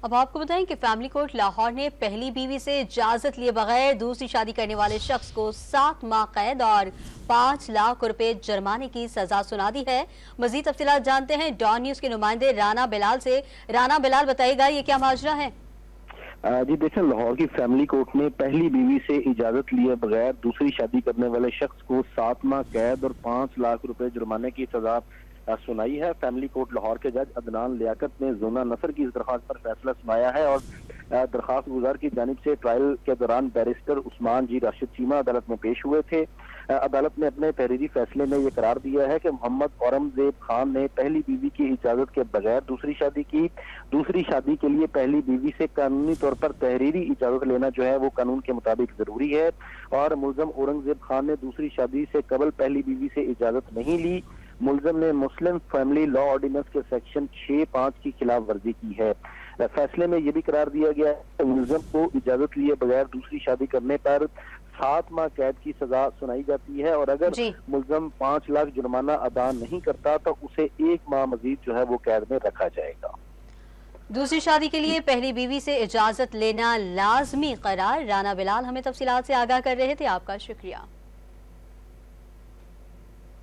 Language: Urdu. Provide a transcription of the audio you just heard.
اب آپ کو بتائیں کہ فیملی کورٹ لاہور نے پہلی بیوی سے اجازت لیے بغیر دوسری شادی کرنے والے شخص کو 7 ماہ قید اور 5 لاکھ روپے جرمانے کی سزا سنا دی ہے۔ مزید تفصیلات جانتے ہیں ڈان نیوز کے نمائندے رانا بلال سے۔ رانا بلال بتائے گا یہ کیا ماجرا ہے؟ جی دیکھیں، لاہور کی فیملی کورٹ نے پہلی بیوی سے اجازت لیے بغیر دوسری شادی کرنے والے شخص کو 7 ماہ قید اور 5 لاکھ روپے جرمانے کی سزا سنائی ہے۔ فیملی کورٹ لاہور کے جج عدنان لیاقت نے زونہ نصر کی اس درخواست پر فیصلہ سنایا ہے اور درخواست گزار کی جانب سے ٹرائل کے دوران بیرسٹر عثمان جی راشد چیمہ عدالت میں پیش ہوئے تھے۔ عدالت نے اپنے تحریری فیصلے میں یہ قرار دیا ہے کہ محمد اورنگزیب خان نے پہلی بیوی کی اجازت کے بغیر دوسری شادی کی۔ دوسری شادی کے لیے پہلی بیوی سے قانونی طور پر تحریری اجازت لینا جو ہے وہ قانون کے مطابق ضروری ہے، اور ملزم اورنگزیب خان نے دوسری شادی سے قبل پہلی بیوی سے اجازت نہیں لی۔ ملزم نے مسلم فیملی لا آرڈیننس کے سیکشن 6(5) کی خلاف ورزی کی ہے۔ فیصلے میں یہ بھی قرار دیا گیا ہے کہ ملزم کو اجازت لیے بغیر دوسری شادی کرنے پر 7 ماہ قید کی سزا سنائی جاتی ہے، اور اگر ملزم 5 لاکھ جرمانہ ادا نہیں کرتا تو اسے 1 ماہ مزید جو ہے وہ قید میں رکھا جائے گا۔ دوسری شادی کے لیے پہلی بیوی سے اجازت لینا لازمی قرار۔ رانا بلال ہمیں تفصیلات سے آگاہ کر رہے تھے، آپ کا شکریہ۔